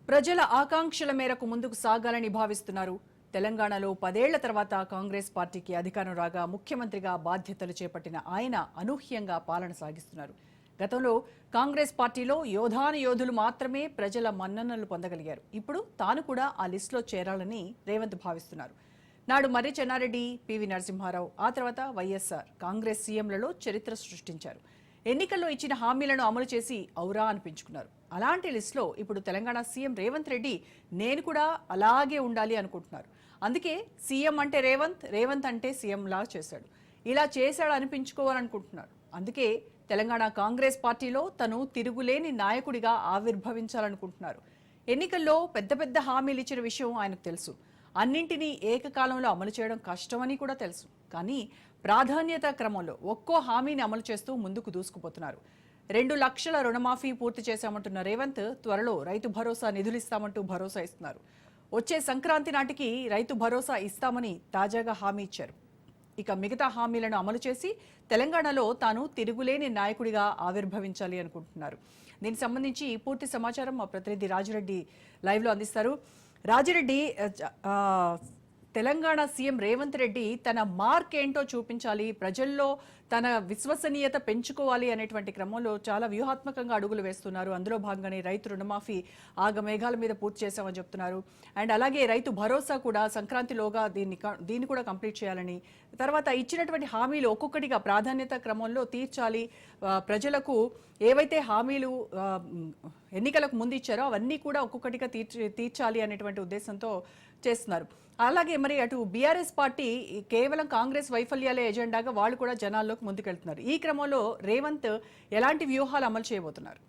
ప్రజల ఆకాంక్షల మేరకు ముందుకు సాగాలని భావిస్తున్నారు. తెలంగాణలో 10 ఏళ్ల తర్వాత కాంగ్రెస్ పార్టీకి అధికారం రాగా ముఖ్యమంత్రిగా బాధ్యతలు చేపట్టిన ఆయన అనూహ్యంగా పాలన సాగిస్తున్నారు. గతంలో కాంగ్రెస్ పార్టీలో యోధులు మాత్రమే ప్రజల మన్ననలు పొందగలిగారు. ఇప్పుడు తాను కూడా ఆ లిస్టులో చేరాలని రేవంత్ భావిస్తున్నారు. నాడు మర్రి చెన్నారెడ్డి, పివి నరసింహారావు, ఆ తర్వాత వైఎస్ఆర్ కాంగ్రెస్ సీఎంలలో చరిత్ర సృష్టించారు. ఎన్నికల్లో ఇచ్చిన హామీలను అమలు చేసి ఔరా అనిపించుకున్నారు. అలాంటి లిస్టులో ఇప్పుడు తెలంగాణ సీఎం రేవంత్ రెడ్డి నేను కూడా అలాగే ఉండాలి అనుకుంటున్నారు. అందుకే సీఎం అంటే రేవంత్ అంటే సీఎం లా చేశాడు. ఇలా చేశాడు అనిపించుకోవాలనుకుంటున్నారు. అందుకే తెలంగాణ కాంగ్రెస్ పార్టీలో తను తిరుగులేని నాయకుడిగా ఆవిర్భవించాలనుకుంటున్నారు. ఎన్నికల్లో పెద్ద హామీలు ఇచ్చిన విషయం ఆయనకు తెలుసు. అన్నింటినీ ఏకకాలంలో అమలు చేయడం కష్టమని కూడా తెలుసు. కానీ ప్రాధాన్యత క్రమంలో ఒక్కో హామీని అమలు చేస్తూ ముందుకు దూసుకుపోతున్నారు. 2 లక్షల రుణమాఫీ పూర్తి చేశామంటున్న రేవంత్ త్వరలో రైతు భరోసా నిధులు ఇస్తామంటూ భరోసా ఇస్తున్నారు. వచ్చే సంక్రాంతి నాటికి రైతు భరోసా ఇస్తామని తాజాగా హామీ ఇచ్చారు. ఇక మిగతా హామీలను అమలు చేసి తెలంగాణలో తాను తిరుగులేని నాయకుడిగా ఆవిర్భవించాలి అనుకుంటున్నారు. దీనికి సంబంధించి పూర్తి సమాచారం మా ప్రతినిధి రాజిరెడ్డి లైవ్లో అందిస్తారు. రాజిరెడ్డి, తెలంగాణ సీఎం రేవంత్ రెడ్డి తన మార్క్ ఏంటో చూపించాలి, ప్రజల్లో తన విశ్వసనీయత పెంచుకోవాలి అనేటువంటి క్రమంలో చాలా వ్యూహాత్మకంగా అడుగులు వేస్తున్నారు. అందులో భాగంగానే రైతు రుణమాఫీ ఆగమేఘాల మీద పూర్తి చేశామని చెప్తున్నారు. అండ్ అలాగే రైతు భరోసా కూడా సంక్రాంతిలోగా దీన్ని కూడా కంప్లీట్ చేయాలని, తర్వాత ఇచ్చినటువంటి హామీలు ఒక్కొక్కటిగా ప్రాధాన్యత క్రమంలో తీర్చాలి, ప్రజలకు ఏవైతే హామీలు ఎన్నికలకు ముందు ఇచ్చారో అవన్నీ కూడా ఒక్కొక్కటిగా తీర్చాలి అనేటువంటి ఉద్దేశంతో చేస్తున్నారు. అలాగే మరి అటు బీఆర్ఎస్ పార్టీ కేవలం కాంగ్రెస్ వైఫల్యాలే ఎజెండాగా వాళ్ళు కూడా జనాల్లోకి ముందుకెళ్తున్నారు. ఈ క్రమంలో రేవంత్ ఎలాంటి వ్యూహాలు అమలు చేయబోతున్నారు?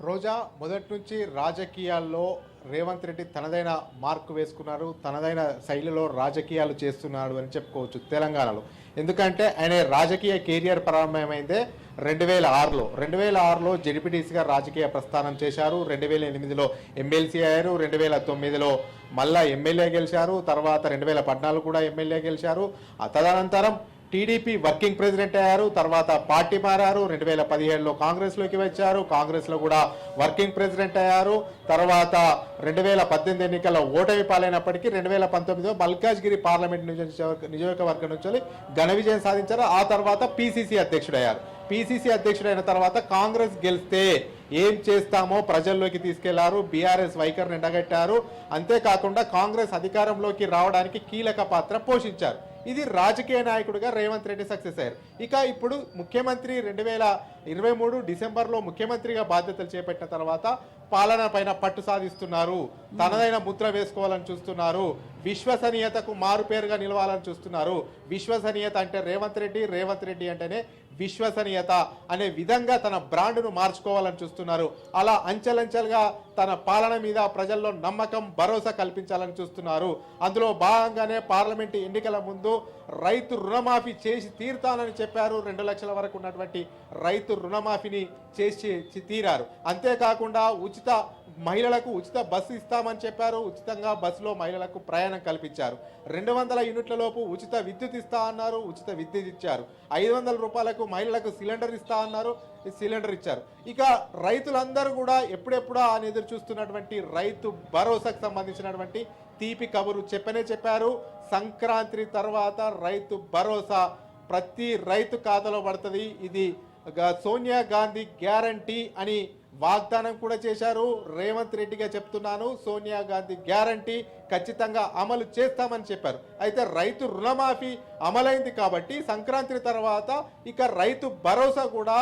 రోజా, మొదటి నుంచి రాజకీయాల్లో రేవంత్ రెడ్డి తనదైన మార్కు వేసుకున్నారు, తనదైన శైలిలో రాజకీయాలు చేస్తున్నాడు అని చెప్పుకోవచ్చు తెలంగాణలో. ఎందుకంటే ఆయన రాజకీయ కెరియర్ ప్రారంభమైందే 2006లో జెడ్పీటీసీగా రాజకీయ ప్రస్థానం చేశారు. 2008లో ఎమ్మెల్సీ అయ్యారు. 2009లో మళ్ళా ఎమ్మెల్యే గెలిచారు. తర్వాత 2014 కూడా ఎమ్మెల్యే గెలిచారు. తదనంతరం టీడీపీ వర్కింగ్ ప్రెసిడెంట్ అయ్యారు. తర్వాత పార్టీ మారారు. 2017లో కాంగ్రెస్లోకి వచ్చారు. కాంగ్రెస్లో కూడా వర్కింగ్ ప్రెసిడెంట్ అయ్యారు. తర్వాత 2018 ఎన్నికల్లో ఓటమి పాలైనప్పటికీ 2019లో మల్కాజ్గిరి పార్లమెంట్ నియోజకవర్గం నుంచి ఘన విజయం సాధించారు. ఆ తర్వాత పీసీసీ అధ్యక్షుడయ్యారు. పీసీసీ అధ్యక్షుడైన తర్వాత కాంగ్రెస్ గెలిస్తే ఏం చేస్తామో ప్రజల్లోకి తీసుకెళ్లారు. బీఆర్ఎస్ వైఖరిని ఎండగట్టారు. అంతేకాకుండా కాంగ్రెస్ అధికారంలోకి రావడానికి కీలక పాత్ర పోషించారు. ఇది రాజకీయ నాయకుడిగా రేవంత్ రెడ్డి సక్సెస్ అయ్యారు. ఇక ఇప్పుడు ముఖ్యమంత్రి 2023 డిసెంబర్లో ముఖ్యమంత్రిగా బాధ్యతలు చేపట్టిన తర్వాత పాలన పైన పట్టు సాధిస్తున్నారు. తనదైన ముద్ర వేసుకోవాలని చూస్తున్నారు. విశ్వసనీయతకు మారుపేరుగా నిలవాలని చూస్తున్నారు. విశ్వసనీయత అంటే రేవంత్ రెడ్డి అంటేనే విశ్వసనీయత అనే విధంగా తన బ్రాండ్ను మార్చుకోవాలని చూస్తున్నారు. అలా అంచెలంచెలుగా తన పాలన మీద ప్రజల్లో నమ్మకం, భరోసా కల్పించాలని చూస్తున్నారు. అందులో భాగంగానే పార్లమెంటు ఎన్నికల ముందు రైతు రుణమాఫీ చేసి తీరుతానని చెప్పారు. 2 లక్షల వరకు ఉన్నటువంటి రైతు రుణమాఫీని చేసి తీరారు. అంతేకాకుండా మహిళలకు ఉచిత బస్సు ఇస్తామని చెప్పారు. ఉచితంగా బస్సులో మహిళలకు ప్రయాణం కల్పించారు. 200 యూనిట్ల లోపు ఉచిత విద్యుత్ ఇస్తా అన్నారు. ఉచిత విద్యుత్ ఇచ్చారు. 500 రూపాయలకు మహిళలకు సిలిండర్ ఇస్తా అన్నారు. సిలిండర్ ఇచ్చారు. ఇక రైతులందరూ కూడా ఎప్పుడెప్పుడా అని ఎదురు చూస్తున్నటువంటి రైతు భరోసాకు సంబంధించినటువంటి తీపి కబురు చెప్పారు. సంక్రాంతి తర్వాత రైతు భరోసా ప్రతి రైతు ఖాతాలో పడుతుంది. ఇది సోనియా గాంధీ గ్యారంటీ అని వాగ్దానం కూడా చేశారు. రేవంత్ రెడ్డిగా చెప్తున్నాను, సోనియా గాంధీ గ్యారంటీ ఖచ్చితంగా అమలు చేస్తామని చెప్పారు. అయితే రైతు రుణమాఫీ అమలైంది కాబట్టి సంక్రాంతి తర్వాత ఇక రైతు భరోసా కూడా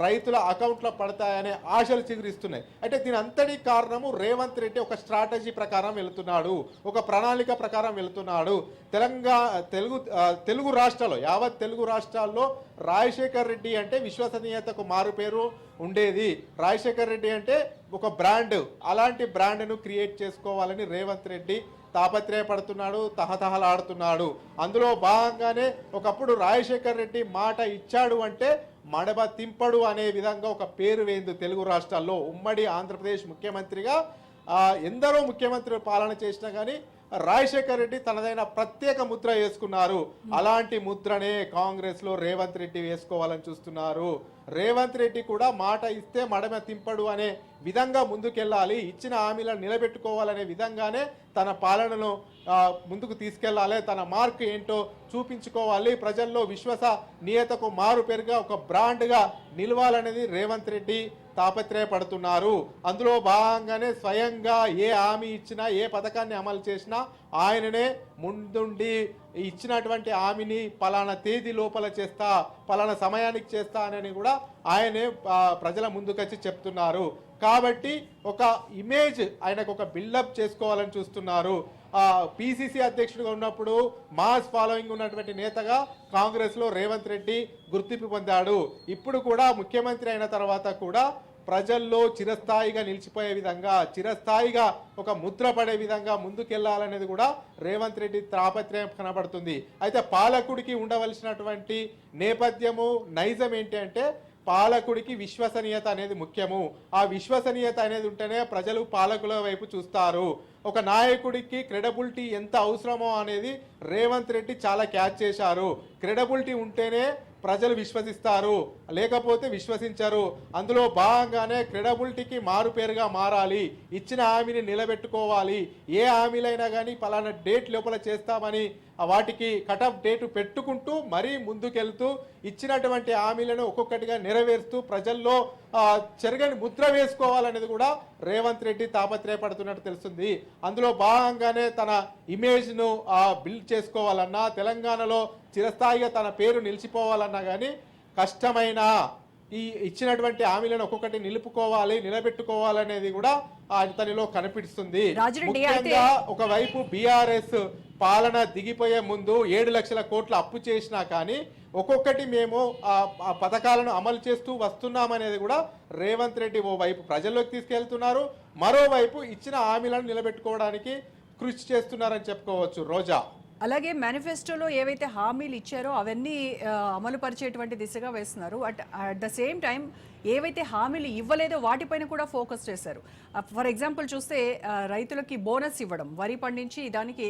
రైతుల అకౌంట్లో పడతాయనే ఆశలు చిగురిస్తున్నాయి. అయితే దీని అంతటి కారణము రేవంత్ రెడ్డి ఒక స్ట్రాటజీ ప్రకారం వెళుతున్నాడు, ఒక ప్రణాళిక ప్రకారం వెళుతున్నాడు. తెలుగు రాష్ట్రాల్లో, యావత్ తెలుగు రాష్ట్రాల్లో రాజశేఖర్ రెడ్డి అంటే విశ్వసనీయతకు మారుపేరు ఉండేది. రాజశేఖర్ రెడ్డి అంటే ఒక బ్రాండ్, అలాంటి బ్రాండ్ను క్రియేట్ చేసుకోవాలని రేవంత్ రెడ్డి తాపత్రయపడుతున్నాడు, తహతహలాడుతున్నాడు. అందులో భాగంగానే ఒకప్పుడు రాజశేఖర్ రెడ్డి మాట ఇచ్చాడు అంటే మడబ తింపడు అనే విధంగా ఒక పేరు వేయింది తెలుగు రాష్ట్రాల్లో. ఉమ్మడి ఆంధ్రప్రదేశ్ ముఖ్యమంత్రిగా ఎందరో ముఖ్యమంత్రులు పాలన చేసినా కానీ రాజశేఖర్ రెడ్డి తనదైన ప్రత్యేక ముద్ర వేసుకున్నారు. అలాంటి ముద్రనే కాంగ్రెస్ లో రేవంత్ రెడ్డి వేసుకోవాలని చూస్తున్నారు. రేవంత్ రెడ్డి కూడా మాట ఇస్తే మడమ తింపడు అనే విధంగా ముందుకెళ్ళాలి, ఇచ్చిన హామీలను నిలబెట్టుకోవాలనే విధంగానే తన పాలనను ముందుకు తీసుకెళ్లాలి, తన మార్క్ ఏంటో చూపించుకోవాలి, ప్రజల్లో విశ్వసనీయతకు మారు పేరుగా ఒక బ్రాండ్గా నిలవాలనేది రేవంత్ రెడ్డి తాపత్రయపడుతున్నారు. అందులో భాగంగానే స్వయంగా ఏ హామీ ఇచ్చినా ఏ పథకాన్ని అమలు చేసినా ఆయననే ముందుండి ఇచ్చినటువంటి హామీని పలానా తేదీ లోపల చేస్తా, పలానా సమయానికి చేస్తా అని కూడా ఆయనే ప్రజల ముందుకొచ్చి చెప్తున్నారు. కాబట్టి ఒక ఇమేజ్ ఆయనకు ఒక బిల్డప్ చేసుకోవాలని చూస్తున్నారు. పిసిసి అధ్యక్షుడిగా ఉన్నప్పుడు మాస్ ఫాలోయింగ్ ఉన్నటువంటి నేతగా కాంగ్రెస్లో రేవంత్ రెడ్డి గుర్తింపు పొందాడు. ఇప్పుడు కూడా ముఖ్యమంత్రి అయిన తర్వాత కూడా ప్రజల్లో చిరస్థాయిగా నిలిచిపోయే విధంగా, చిరస్థాయిగా ఒక ముద్ర పడే విధంగా ముందుకెళ్లాలనేది కూడా రేవంత్ రెడ్డి తాపత్రయం కనబడుతుంది. అయితే పాలకుడికి ఉండవలసినటువంటి నేపథ్యము, నైజం ఏంటి అంటే పాలకుడికి విశ్వసనీయత అనేది ముఖ్యము. ఆ విశ్వసనీయత అనేది ఉంటేనే ప్రజలు పాలకుల వైపు చూస్తారు. ఒక నాయకుడికి క్రెడిబిలిటీ ఎంత అవసరమో అనేది రేవంత్ రెడ్డి చాలా క్యాచ్ చేశారు. క్రెడిబిలిటీ ఉంటేనే ప్రజలు విశ్వసిస్తారు, లేకపోతే విశ్వసించరు. అందులో భాగంగానే క్రెడిబిలిటీకి మారుపేరుగా మారాలి, ఇచ్చిన హామీని నిలబెట్టుకోవాలి. ఏ హామీలైనా కానీ పలానా డేట్ లోపల చేస్తామని వాటికి కటఫ్ డేటు పెట్టుకుంటూ మరీ ముందుకెళ్తూ ఇచ్చినటువంటి హామీలను ఒక్కొక్కటిగా నెరవేరుస్తూ ప్రజల్లో చెరగని ముద్ర వేసుకోవాలనేది కూడా రేవంత్ రెడ్డి తాపత్రయపడుతున్నట్టు తెలుస్తుంది. అందులో భాగంగానే తన ఇమేజ్ను బిల్డ్ చేసుకోవాలన్నా, తెలంగాణలో చిరస్థాయిగా తన పేరు నిలిచిపోవాలన్నా కానీ కష్టమైన ఈ ఇచ్చినటువంటి హామీలను ఒక్కొక్కటి నిలుపుకోవాలి, నిలబెట్టుకోవాలనేది కూడా అతనిలో కనిపిస్తుంది. ముఖ్యంగా ఒకవైపు బీఆర్ఎస్ పాలన దిగిపోయే ముందు 7 లక్షల కోట్ల అప్పు చేసినా కానీ ఒక్కొక్కటి మేము ఆ పథకాలను అమలు చేస్తూ వస్తున్నామనేది కూడా రేవంత్ రెడ్డి ఓ వైపు ప్రజల్లోకి తీసుకెళ్తున్నారు, మరోవైపు ఇచ్చిన హామీలను నిలబెట్టుకోవడానికి కృషి చేస్తున్నారని చెప్పుకోవచ్చు. రోజా, అలాగే మేనిఫెస్టోలో ఏవైతే హామీలు ఇచ్చారో అవన్నీ అమలు పరిచేటువంటి దిశగా వేస్తున్నారు. అట్ ద సేమ్ టైం ఏవైతే హామీలు ఇవ్వలేదో వాటిపైన కూడా ఫోకస్ చేశారు. ఫర్ ఎగ్జాంపుల్ చూస్తే రైతులకి బోనస్ ఇవ్వడం, వరి పండించి దానికి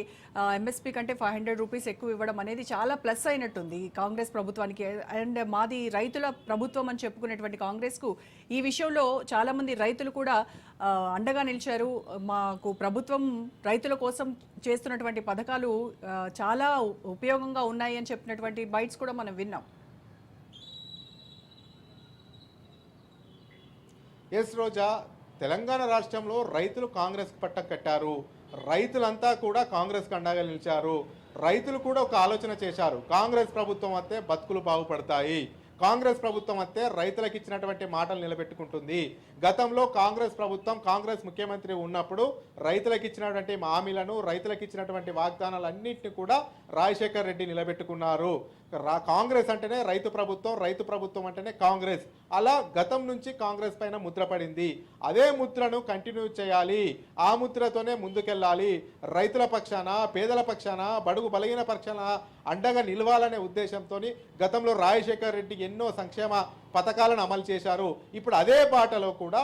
ఎంఎస్పీ కంటే 500 రూపీస్ ఎక్కువ ఇవ్వడం అనేది చాలా ప్లస్ అయినట్టుంది కాంగ్రెస్ ప్రభుత్వానికి. అండ్ మాది రైతుల ప్రభుత్వం అని చెప్పుకునేటువంటి కాంగ్రెస్కు ఈ విషయంలో చాలామంది రైతులు కూడా అండగా నిలిచారు. మాకు ప్రభుత్వం రైతుల కోసం చేస్తున్నటువంటి పథకాలు చాలా ఉపయోగంగా ఉన్నాయి అని చెప్పినటువంటి బైట్స్ కూడా మనం విన్నాం. ఎస్ రోజా, తెలంగాణ రాష్ట్రంలో రైతులు కాంగ్రెస్ పట్టం కట్టారు. రైతులంతా కూడా కాంగ్రెస్ అండగా నిలిచారు. రైతులు కూడా ఒక ఆలోచన చేశారు, కాంగ్రెస్ ప్రభుత్వం వస్తే బతుకులు బాగుపడతాయి, కాంగ్రెస్ ప్రభుత్వం వస్తే రైతులకు ఇచ్చినటువంటి మాటలు నిలబెట్టుకుంటుంది. గతంలో కాంగ్రెస్ ప్రభుత్వం, కాంగ్రెస్ ముఖ్యమంత్రి ఉన్నప్పుడు రైతులకు ఇచ్చినటువంటి హామీలను, రైతులకు ఇచ్చినటువంటి వాగ్దానాలన్నింటినీ కూడా రాజశేఖర్ రెడ్డి నిలబెట్టుకున్నారు. కాంగ్రెస్ అంటేనే రైతు ప్రభుత్వం, రైతు ప్రభుత్వం అంటేనే కాంగ్రెస్. అలా గతం నుంచి కాంగ్రెస్ పైన ముద్ర పడింది. అదే ముద్రను కంటిన్యూ చేయాలి, ఆ ముద్రతోనే ముందుకెళ్ళాలి. రైతుల పక్షాన, పేదల పక్షాన, బడుగు బలహీన పక్షాన అండగా నిలవాలనే ఉద్దేశంతో గతంలో రాజశేఖర్ రెడ్డి ఎన్నో సంక్షేమ పథకాలను అమలు చేశారు. ఇప్పుడు అదే బాటలో కూడా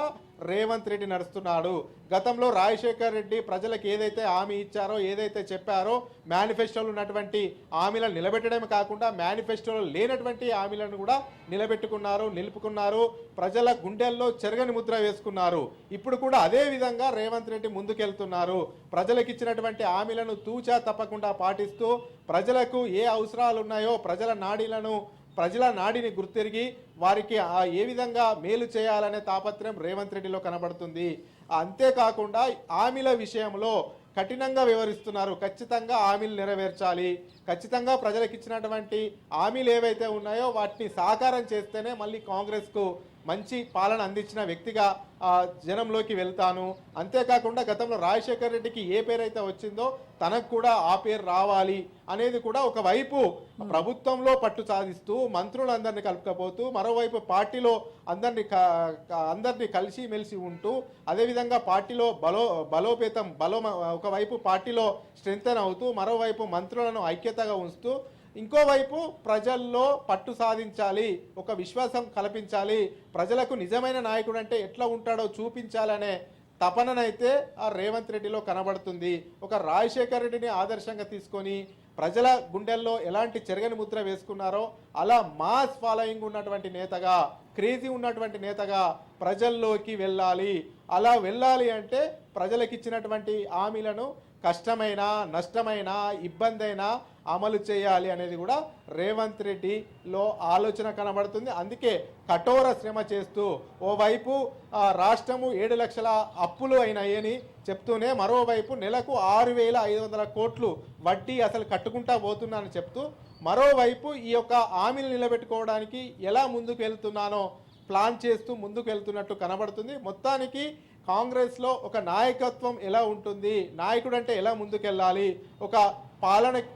రేవంత్ రెడ్డి నడుస్తున్నాడు. గతంలో రాజశేఖర్ రెడ్డి ప్రజలకు ఏదైతే హామీ ఇచ్చారో, ఏదైతే చెప్పారో, మేనిఫెస్టోలో ఉన్నటువంటి హామీలను నిలబెట్టడమే కాకుండా మేనిఫెస్టోలో లేనటువంటి హామీలను కూడా నిలుపుకున్నారు. ప్రజల గుండెల్లో చెరగని ముద్ర వేసుకున్నారు. ఇప్పుడు కూడా అదే విధంగా రేవంత్ రెడ్డి ముందుకెళ్తున్నారు. ప్రజలకు ఇచ్చినటువంటి హామీలను తూచా తప్పకుండా పాటిస్తూ ప్రజలకు ఏ అవసరాలు ఉన్నాయో ప్రజల నాడిని గుర్తిరిగి వారికి ఏ విధంగా మేలు చేయాలనే తాపత్రయం రేవంత్ రెడ్డిలో కనబడుతుంది. అంతేకాకుండా హామీల విషయంలో కఠినంగా వ్యవహరిస్తున్నారు. ఖచ్చితంగా హామీలు నెరవేర్చాలి, ఖచ్చితంగా ప్రజలకు ఇచ్చినటువంటి హామీలు ఏవైతే ఉన్నాయో వాటిని సాకారం చేస్తేనే మళ్ళీ కాంగ్రెస్కు మంచి పాలన అందించిన వ్యక్తిగా జనంలోకి వెళ్తాను. అంతేకాకుండా గతంలో రాజశేఖర్ రెడ్డికి ఏ పేరైతే వచ్చిందో తనకు కూడా ఆ పేరు రావాలి అనేది కూడా ఒకవైపు ప్రభుత్వంలో పట్టు సాధిస్తూ మంత్రులందరినీ కలుపుకపోతూ, మరోవైపు పార్టీలో అందరినీ కలిసి మెలిసి ఉంటూ, అదేవిధంగా పార్టీలో ఒకవైపు పార్టీలో స్ట్రెంగ్తెన్ అవుతూ, మరోవైపు మంత్రులను ఐక్యతగా ఉంచుతూ, ఇంకోవైపు ప్రజల్లో పట్టు సాధించాలి, ఒక విశ్వాసం కల్పించాలి, ప్రజలకు నిజమైన నాయకుడు అంటే ఎట్లా ఉంటాడో చూపించాలనే తపననైతే ఆ రేవంత్ రెడ్డిలో కనబడుతుంది. ఒక రాజశేఖర్ రెడ్డిని ఆదర్శంగా తీసుకొని ప్రజల గుండెల్లో ఎలాంటి చెరగని ముద్ర వేసుకున్నారో అలా మాస్ ఫాలోయింగ్ ఉన్నటువంటి నేతగా, క్రేజీ ఉన్నటువంటి నేతగా ప్రజల్లోకి వెళ్ళాలి. అలా వెళ్ళాలి అంటే ప్రజలకు ఇచ్చినటువంటి హామీలను కష్టమైనా, నష్టమైనా, ఇబ్బంది అయినా అమలు చేయాలి అనేది కూడా రేవంత్ రెడ్డిలో ఆలోచన కనబడుతుంది. అందుకే కఠోర శ్రమ చేస్తూ ఓవైపు రాష్ట్రము 7 లక్షల అప్పులు అయినాయని చెప్తూనే మరోవైపు నెలకు 6,500 కోట్లు వడ్డీ అసలు కట్టుకుంటా పోతున్నానని చెప్తూ మరోవైపు ఈ యొక్క హామీలు నిలబెట్టుకోవడానికి ఎలా ముందుకు వెళ్తున్నానో ప్లాన్ చేస్తూ ముందుకు వెళ్తున్నట్టు కనబడుతుంది. మొత్తానికి కాంగ్రెస్లో ఒక నాయకత్వం ఎలా ఉంటుంది, నాయకుడు అంటే ఎలా ముందుకెళ్ళాలి, ఒక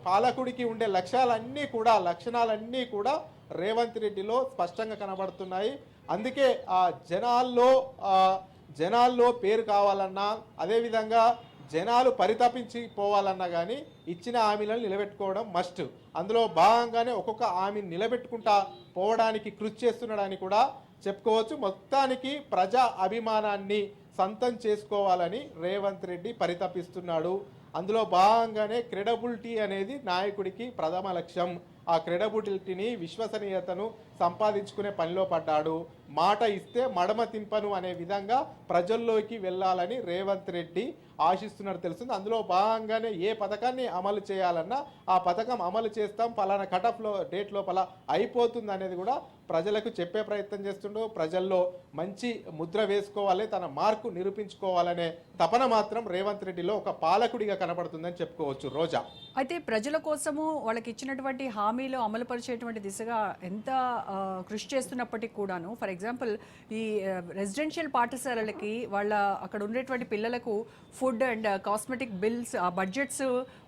పాలకుడికి ఉండే లక్షణాలన్నీ కూడా రేవంత్ రెడ్డిలో స్పష్టంగా కనబడుతున్నాయి. అందుకే ఆ జనాల్లో పేరు కావాలన్నా, అదేవిధంగా జనాలు పరితపించి పోవాలన్నా కానీ ఇచ్చిన హామీలను నిలబెట్టుకోవడం మస్ట్. అందులో భాగంగానే ఒక్కొక్క హామీని నిలబెట్టుకుంటా పోవడానికి కృషి చేస్తున్నాడని కూడా చెప్పుకోవచ్చు. మొత్తానికి ప్రజా అభిమానాన్ని సొంతం చేసుకోవాలని రేవంత్ రెడ్డి పరితపిస్తున్నాడు. అందులో భాగంగానే క్రెడబిలిటీ అనేది నాయకుడికి ప్రథమ లక్ష్యం. ఆ క్రెడబిలిటీని, విశ్వసనీయతను సంపాదించుకునే పనిలో పడ్డాడు. మాట ఇస్తే మడమ తింపను అనే విధంగా ప్రజల్లోకి వెళ్ళాలని రేవంత్ రెడ్డి ఆశిస్తున్నట్టు తెలుస్తుంది. అందులో భాగంగానే ఏ పథకాన్ని అమలు చేయాలన్నా ఆ పథకం అమలు చేస్తాం, ఫలానా కటఫ్లో డేట్ లోపల అయిపోతుంది అనేది కూడా ప్రజలకు చెప్పే ప్రయత్నం చేస్తుండో, ప్రజల్లో మంచి ముద్ర వేసుకోవాలి, తన మార్కు నిరూపించుకోవాలనే తపన మాత్రం రేవంత్ రెడ్డిలో ఒక పాలకుడిగా కనబడుతుందని చెప్పుకోవచ్చు. రోజా, అయితే ప్రజల కోసము వాళ్ళకి ఇచ్చినటువంటి హామీలు అమలుపరిచేటువంటి దిశగా ఎంత కృషి చేస్తున్నప్పటికీ కూడాను, ఫర్ ఎగ్జాంపుల్ ఈ రెసిడెన్షియల్ పాఠశాలలకి వాళ్ళ అక్కడ ఉండేటువంటి పిల్లలకు ఫుడ్ అండ్ కాస్మెటిక్ బిల్స్ ఆ బడ్జెట్స్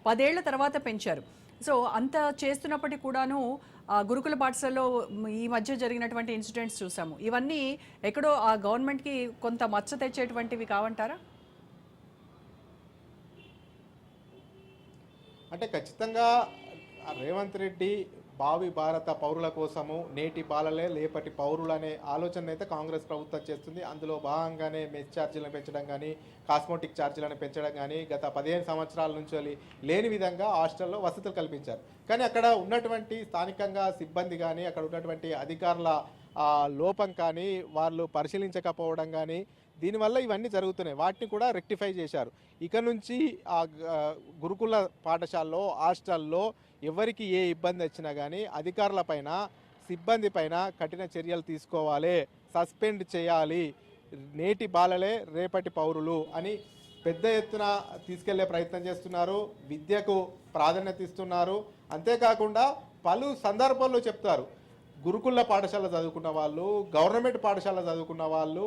10 ఏళ్ల తర్వాత పెంచారు. సో అంత చేస్తున్నప్పటికీ కూడాను గురుకుల పాఠశాలలో ఈ మధ్య జరిగినటువంటి ఇన్సిడెంట్స్ చూసాము. ఇవన్నీ ఎక్కడో ఆ గవర్నమెంట్కి కొంత మచ్చ తెచ్చేటువంటివి కావంటారా? అంటే ఖచ్చితంగా రేవంత్ రెడ్డి భావి భారత పౌరుల కోసము నేటి బాలలే లేపటి పౌరులు అనే ఆలోచన అయితే కాంగ్రెస్ ప్రభుత్వం చేస్తుంది. అందులో భాగంగానే మెస్ ఛార్జీలను పెంచడం కానీ, కాస్మోటిక్ ఛార్జీలను పెంచడం కానీ గత 15 సంవత్సరాల నుంచి లేని విధంగా హాస్టల్లో వసతులు కల్పించారు. కానీ అక్కడ ఉన్నటువంటి స్థానికంగా సిబ్బంది కానీ, అక్కడ ఉన్నటువంటి అధికారుల లోపం కానీ, వాళ్ళు పరిశీలించకపోవడం కానీ, దీనివల్ల ఇవన్నీ జరుగుతున్నాయి. వాటిని కూడా రెక్టిఫై చేశారు. ఇక నుంచి ఆ గురుకుల పాఠశాలలో, హాస్టల్లో ఎవరికి ఏ ఇబ్బంది వచ్చినా కానీ అధికారుల పైన, సిబ్బంది పైన కఠిన చర్యలు తీసుకోవాలి, సస్పెండ్ చేయాలి. నేటి బాలలే రేపటి పౌరులు అని పెద్ద ఎత్తున తీసుకెళ్లే ప్రయత్నం చేస్తున్నారు. విద్యకు ప్రాధాన్యత ఇస్తున్నారు. అంతేకాకుండా పలు సందర్భాల్లో చెప్తారు, గురుకుల పాఠశాల చదువుకున్న వాళ్ళు, గవర్నమెంట్ పాఠశాల చదువుకున్న వాళ్ళు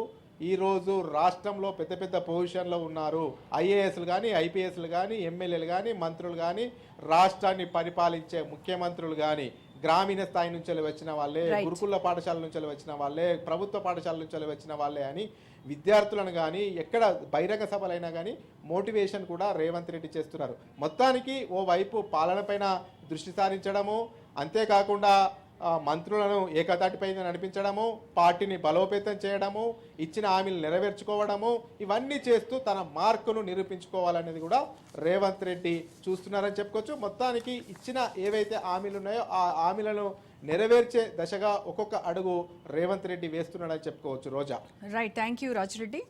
ఈరోజు రాష్ట్రంలో పెద్ద పెద్ద పొజిషన్లో ఉన్నారు. ఐఏఎస్లు కానీ, ఐపీఎస్లు కానీ, ఎమ్మెల్యేలు కానీ, మంత్రులు కానీ, రాష్ట్రాన్ని పరిపాలించే ముఖ్యమంత్రులు కానీ గ్రామీణ స్థాయి నుంచి వచ్చిన వాళ్ళే, గురుకుల పాఠశాల నుంచి వచ్చిన వాళ్ళే, ప్రభుత్వ పాఠశాల నుంచి వచ్చిన వాళ్ళే అని విద్యార్థులను కానీ ఎక్కడ బహిరంగ సభలైనా కానీ మోటివేషన్ కూడా రేవంత్ రెడ్డి చేస్తున్నారు. మొత్తానికి ఓవైపు పాలనపైన దృష్టి సారించడము, అంతేకాకుండా మంత్రులను ఏకతాటిపై నడిపించడము, పార్టీని బలోపేతం చేయడము, ఇచ్చిన హామీలు నెరవేర్చుకోవడము, ఇవన్నీ చేస్తూ తన మార్కును నిరూపించుకోవాలనేది కూడా రేవంత్ రెడ్డి చూస్తున్నారని చెప్పుకోవచ్చు. మొత్తానికి ఇచ్చిన ఏవైతే హామీలు ఉన్నాయో ఆ హామీలను నెరవేర్చే దశగా ఒక్కొక్క అడుగు రేవంత్ రెడ్డి వేస్తున్నాడని చెప్పుకోవచ్చు. రోజా, రైట్, థ్యాంక్ యూ రాజిరెడ్డి.